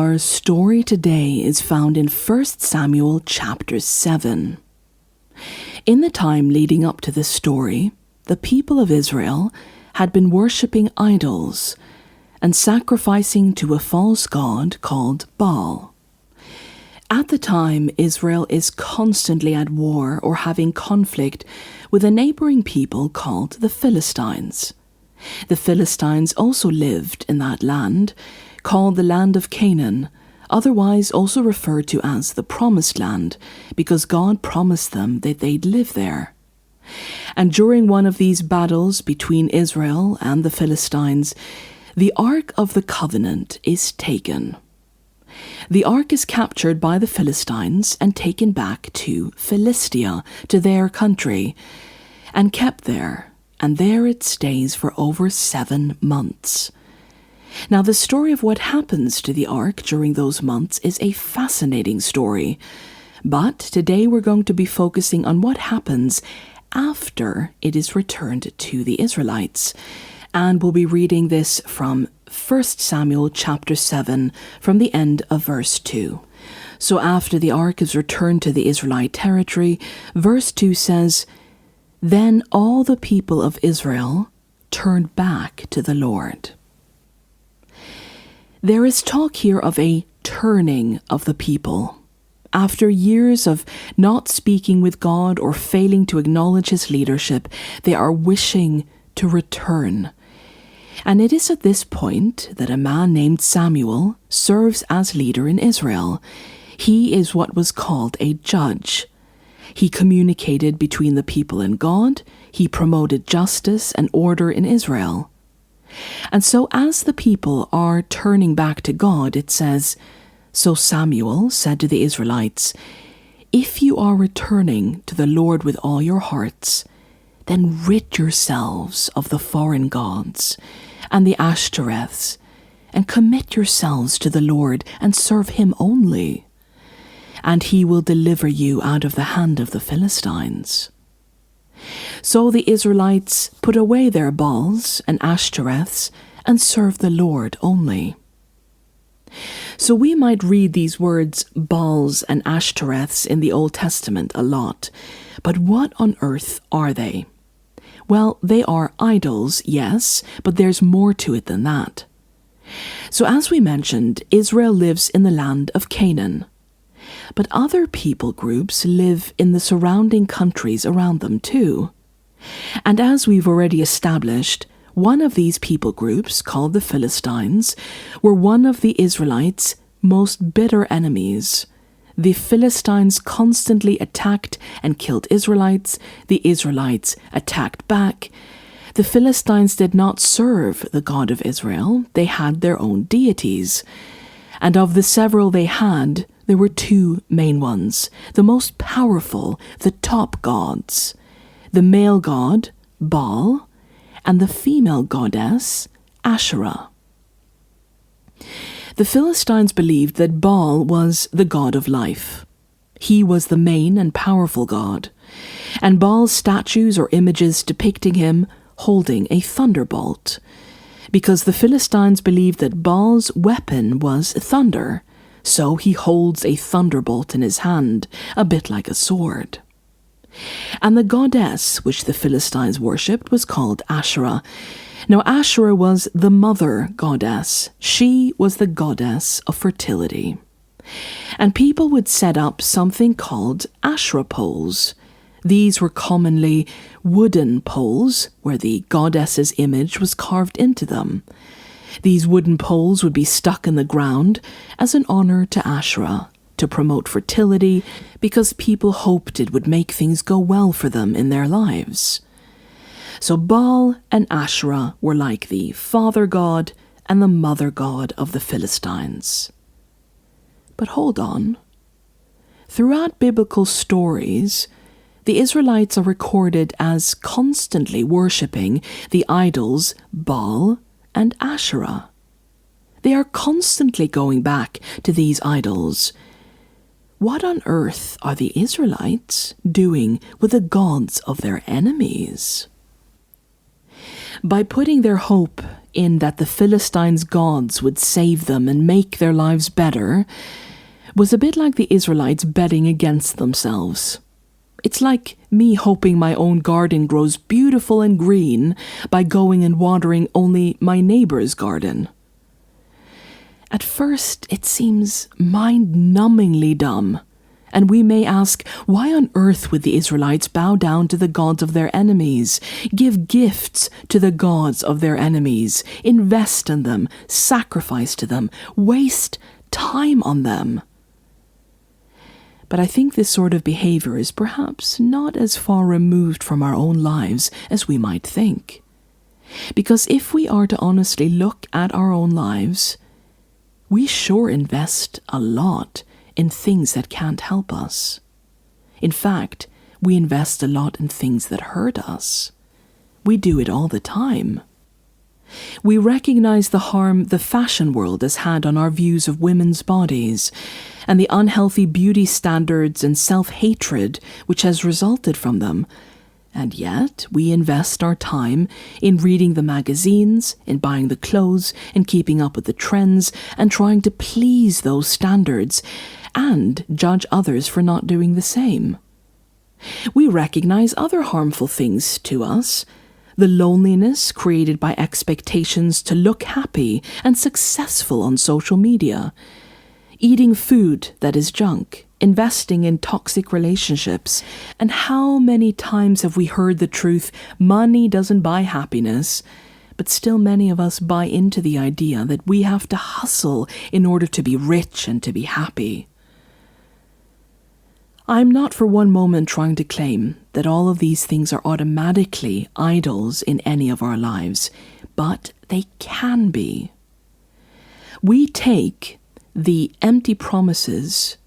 Our story today is found in 1 Samuel chapter 7. In the time leading up to this story, the people of Israel had been worshipping idols and sacrificing to a false god called Baal. At the time, Israel is constantly at war or having conflict with a neighboring people called the Philistines. The Philistines also lived in that land, called the land of Canaan, otherwise also referred to as the Promised Land, because God promised them that they'd live there. And during one of these battles between Israel and the Philistines, the Ark of the Covenant is taken. The Ark is captured by the Philistines and taken back to Philistia, to their country, and kept there, and there it stays for over 7 months. Now, the story of what happens to the Ark during those months is a fascinating story, but today we're going to be focusing on what happens after it is returned to the Israelites, and we'll be reading this from 1 Samuel chapter 7 from the end of verse 2. So after the Ark is returned to the Israelite territory, verse 2 says, "Then all the people of Israel turned back to the Lord." There is talk here of a turning of the people. After years of not speaking with God or failing to acknowledge his leadership, they are wishing to return. And it is at this point that a man named Samuel serves as leader in Israel. He is what was called a judge. He communicated between the people and God. He promoted justice and order in Israel. And so as the people are turning back to God, it says, "So Samuel said to the Israelites, 'If you are returning to the Lord with all your hearts, then rid yourselves of the foreign gods and the Ashtoreths, and commit yourselves to the Lord and serve him only, and he will deliver you out of the hand of the Philistines.' So the Israelites put away their Baals and Ashtoreths and served the Lord only." So we might read these words Baals and Ashtoreths in the Old Testament a lot, but what on earth are they? Well, they are idols, yes, but there's more to it than that. So as we mentioned, Israel lives in the land of Canaan. But other people groups live in the surrounding countries around them too. And as we've already established, one of these people groups, called the Philistines, were one of the Israelites' most bitter enemies. The Philistines constantly attacked and killed Israelites. The Israelites attacked back. The Philistines did not serve the God of Israel. They had their own deities. And of the several they had, there were 2 main ones, the most powerful, the top gods, the male god, Baal, and the female goddess, Asherah. The Philistines believed that Baal was the god of life. He was the main and powerful god, and Baal's statues or images depicting him holding a thunderbolt, because the Philistines believed that Baal's weapon was thunder, so he holds a thunderbolt in his hand, a bit like a sword. And the goddess which the Philistines worshipped was called Asherah. Now Asherah was the mother goddess. She was the goddess of fertility. And people would set up something called Asherah poles. These were commonly wooden poles where the goddess's image was carved into them. These wooden poles would be stuck in the ground as an honor to Asherah, to promote fertility, because people hoped it would make things go well for them in their lives. So Baal and Asherah were like the father god and the mother god of the Philistines. But hold on. Throughout biblical stories, the Israelites are recorded as constantly worshipping the idols Baal and Asherah. They are constantly going back to these idols. What on earth are the Israelites doing with the gods of their enemies? By putting their hope in that the Philistines' gods would save them and make their lives better was a bit like the Israelites betting against themselves. It's like me hoping my own garden grows beautiful and green by going and watering only my neighbor's garden. At first, it seems mind-numbingly dumb, and we may ask, why on earth would the Israelites bow down to the gods of their enemies, give gifts to the gods of their enemies, invest in them, sacrifice to them, waste time on them? But I think this sort of behavior is perhaps not as far removed from our own lives as we might think. Because if we are to honestly look at our own lives, we sure invest a lot in things that can't help us. In fact, we invest a lot in things that hurt us. We do it all the time. We recognize the harm the fashion world has had on our views of women's bodies, and the unhealthy beauty standards and self-hatred which has resulted from them. And yet, we invest our time in reading the magazines, in buying the clothes, in keeping up with the trends, and trying to please those standards, and judge others for not doing the same. We recognize other harmful things to us, the loneliness created by expectations to look happy and successful on social media, eating food that is junk, investing in toxic relationships. And how many times have we heard the truth, money doesn't buy happiness, but still many of us buy into the idea that we have to hustle in order to be rich and to be happy. I'm not for one moment trying to claim that all of these things are automatically idols in any of our lives, but they can be. We take the empty promises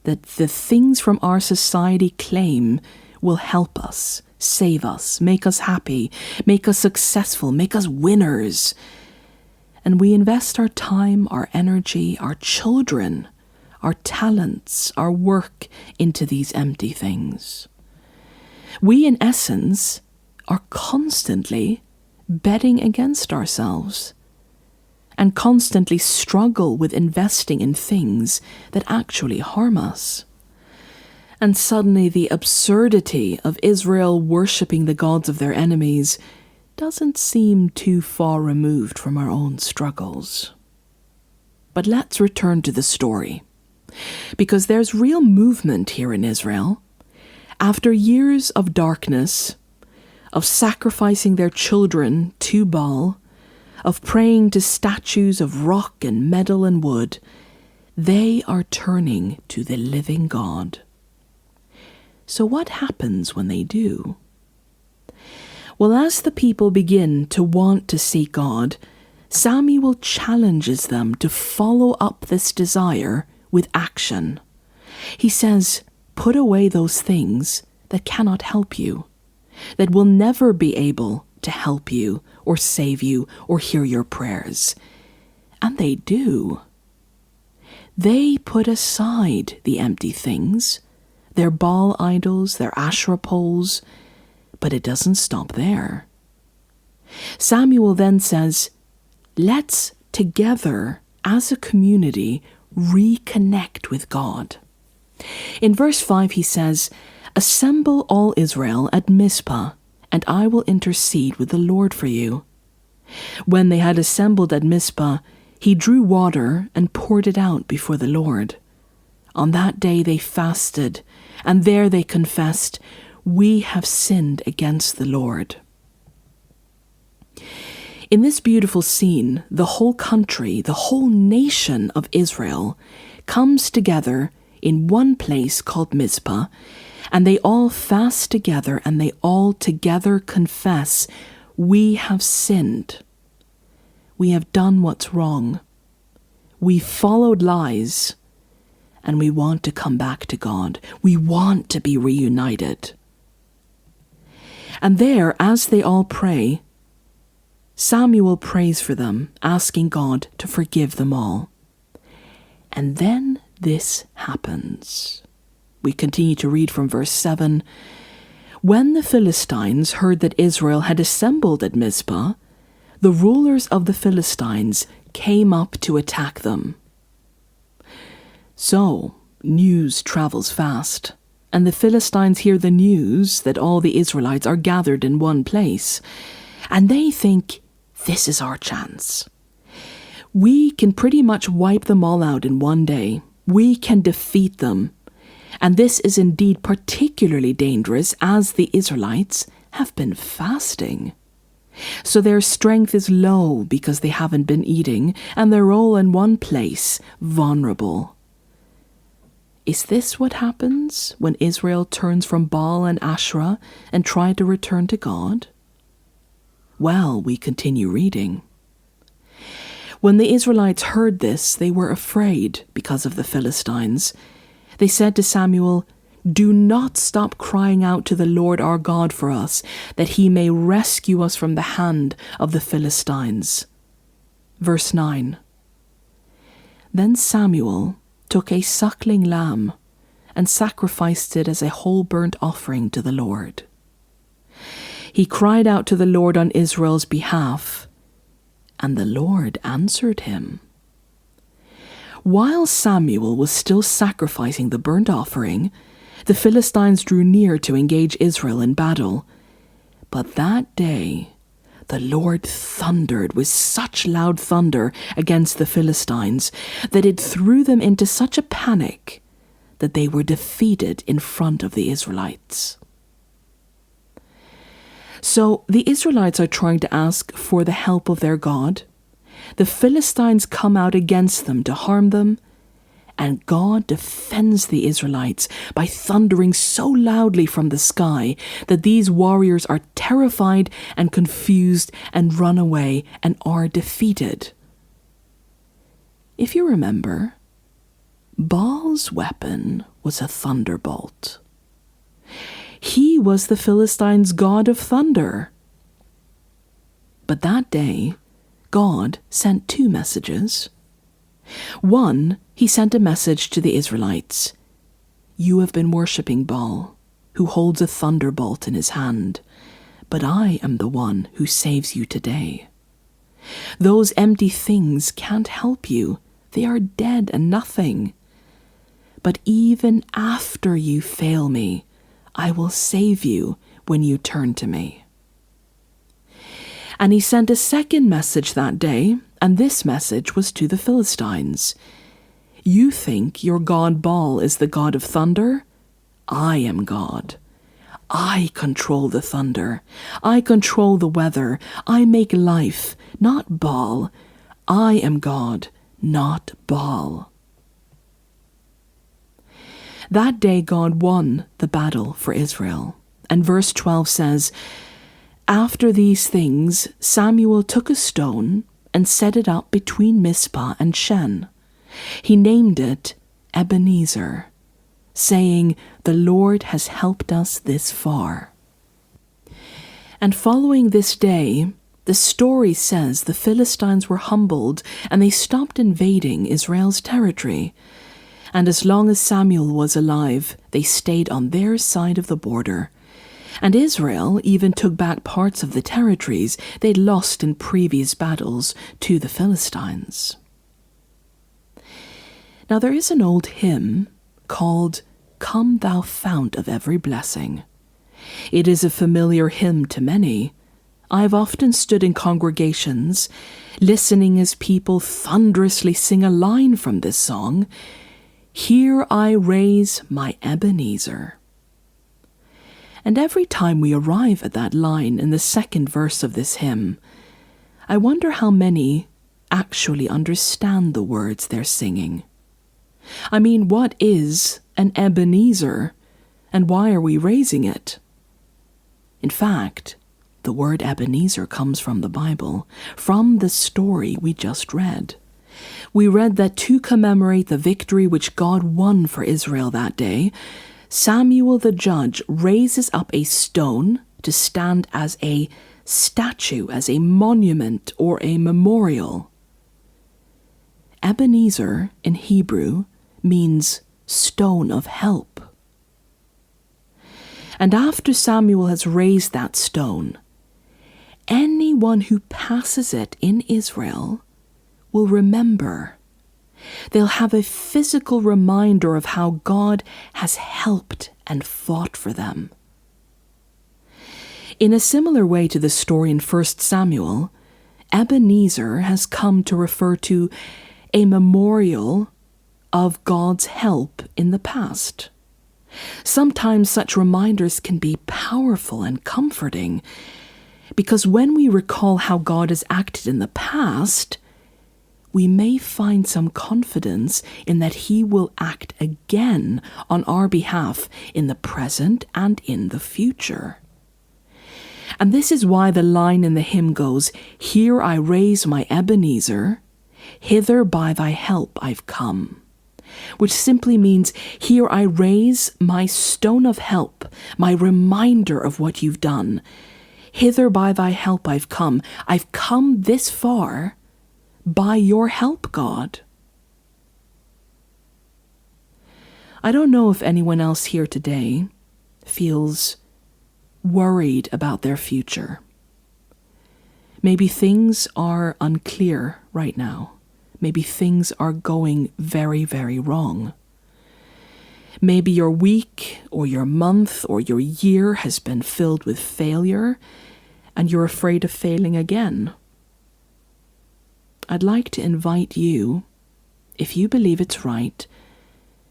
that the things from our society claim will help us, save us, make us happy, make us successful, make us winners. And we invest our time, our energy, our children, our talents, our work into these empty things. We, in essence, are constantly betting against ourselves and constantly struggle with investing in things that actually harm us. And suddenly the absurdity of Israel worshipping the gods of their enemies doesn't seem too far removed from our own struggles. But let's return to the story, because there's real movement here in Israel. After years of darkness, of sacrificing their children to Baal, of praying to statues of rock and metal and wood, they are turning to the living God. So what happens when they do? Well, as the people begin to want to see God, Samuel challenges them to follow up this desire with action. He says, put away those things that cannot help you, that will never be able to help you or save you or hear your prayers. And they do. They put aside the empty things, their Baal idols, their Asherah poles, but it doesn't stop there. Samuel then says, let's together as a community reconnect with God. In verse 5 he says, assemble all Israel at Mizpah, and I will intercede with the Lord for you. When they had assembled at Mizpah, he drew water and poured it out before the Lord. On that day they fasted, and there they confessed, we have sinned against the Lord. In this beautiful scene, the whole country, the whole nation of Israel comes together in one place called Mizpah, and they all fast together and they all together confess, we have sinned. We have done what's wrong. We followed lies, and we want to come back to God. We want to be reunited. And there, as they all pray, Samuel prays for them, asking God to forgive them all. And then this happens. We continue to read from verse 7. When the Philistines heard that Israel had assembled at Mizpah, the rulers of the Philistines came up to attack them. So, news travels fast, and the Philistines hear the news that all the Israelites are gathered in one place, and they think, this is our chance. We can pretty much wipe them all out in one day. We can defeat them. And this is indeed particularly dangerous as the Israelites have been fasting. So their strength is low because they haven't been eating, and they're all in one place, vulnerable. Is this what happens when Israel turns from Baal and Asherah and try to return to God? Well, we continue reading. When the Israelites heard this, they were afraid because of the Philistines. They said to Samuel, "Do not stop crying out to the Lord our God for us, that he may rescue us from the hand of the Philistines." Verse 9. Then Samuel took a suckling lamb and sacrificed it as a whole burnt offering to the Lord. He cried out to the Lord on Israel's behalf, and the Lord answered him. While Samuel was still sacrificing the burnt offering, the Philistines drew near to engage Israel in battle. But that day, the Lord thundered with such loud thunder against the Philistines that it threw them into such a panic that they were defeated in front of the Israelites. So the Israelites are trying to ask for the help of their God. The Philistines come out against them to harm them, and God defends the Israelites by thundering so loudly from the sky that these warriors are terrified and confused and run away and are defeated. If you remember, Baal's weapon was a thunderbolt. He was the Philistines' god of thunder. But that day, God sent two messages. One, he sent a message to the Israelites. "You have been worshipping Baal, who holds a thunderbolt in his hand, but I am the one who saves you today. Those empty things can't help you. They are dead and nothing. But even after you fail me, I will save you when you turn to me." And he sent a second message that day, and this message was to the Philistines. "You think your god Baal is the god of thunder? I am God. I control the thunder. I control the weather. I make life, not Baal. I am God, not Baal." That day God won the battle for Israel. And verse 12 says, "After these things Samuel took a stone and set it up between Mizpah and Shen. He named it Ebenezer, saying, 'The Lord has helped us this far.'" And following this day, the story says the Philistines were humbled and they stopped invading Israel's territory. And as long as Samuel was alive, they stayed on their side of the border. And Israel even took back parts of the territories they'd lost in previous battles to the Philistines. Now there is an old hymn called "Come Thou Fount of Every Blessing." It is a familiar hymn to many. I've often stood in congregations, listening as people thunderously sing a line from this song, "Here I raise my Ebenezer." And every time we arrive at that line in the second verse of this hymn, I wonder how many actually understand the words they're singing. I mean, what is an Ebenezer, and why are we raising it? In fact, the word Ebenezer comes from the Bible, from the story we just read. We read that to commemorate the victory which God won for Israel that day, Samuel the judge raises up a stone to stand as a statue, as a monument or a memorial. Ebenezer in Hebrew means stone of help. And after Samuel has raised that stone, anyone who passes it in Israel will remember. They'll have a physical reminder of how God has helped and fought for them. In a similar way to the story in 1 Samuel, Ebenezer has come to refer to a memorial of God's help in the past. Sometimes such reminders can be powerful and comforting, because when we recall how God has acted in the past, we may find some confidence in that He will act again on our behalf in the present and in the future. And this is why the line in the hymn goes, "Here I raise my Ebenezer, hither by thy help I've come," which simply means, here I raise my stone of help, my reminder of what you've done. Hither by thy help I've come. I've come this far by your help, God. I don't know if anyone else here today feels worried about their future. Maybe things are unclear right now. Maybe things are going very, very wrong. Maybe your week or your month or your year has been filled with failure and you're afraid of failing again. I'd like to invite you, if you believe it's right,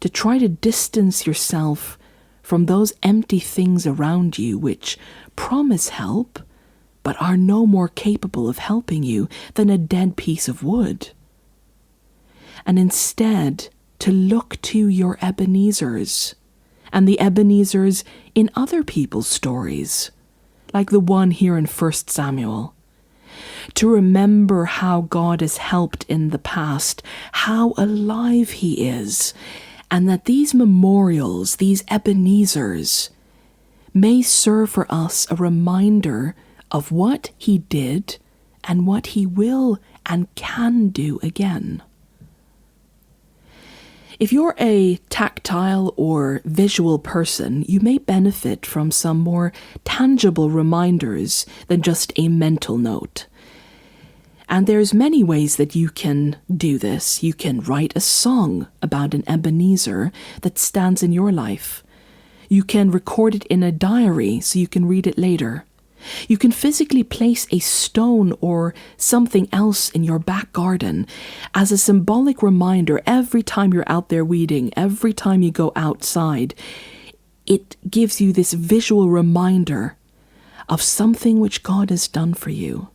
to try to distance yourself from those empty things around you which promise help but are no more capable of helping you than a dead piece of wood. And instead to look to your Ebenezers and the Ebenezers in other people's stories, like the one here in 1 Samuel. To remember how God has helped in the past, how alive He is, and that these memorials, these Ebenezers, may serve for us a reminder of what He did and what He will and can do again. If you're a tactile or visual person, you may benefit from some more tangible reminders than just a mental note. And there's many ways that you can do this. You can write a song about an Ebenezer that stands in your life. You can record it in a diary so you can read it later. You can physically place a stone or something else in your back garden as a symbolic reminder every time you're out there weeding, every time you go outside. It gives you this visual reminder of something which God has done for you.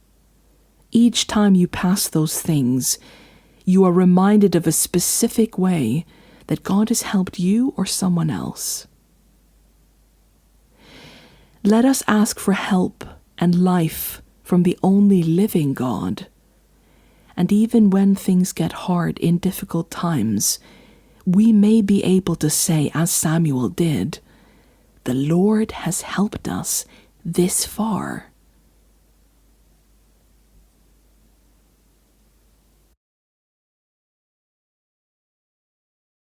Each time you pass those things, you are reminded of a specific way that God has helped you or someone else. Let us ask for help and life from the only living God. And even when things get hard in difficult times, we may be able to say, as Samuel did, "The Lord has helped us this far."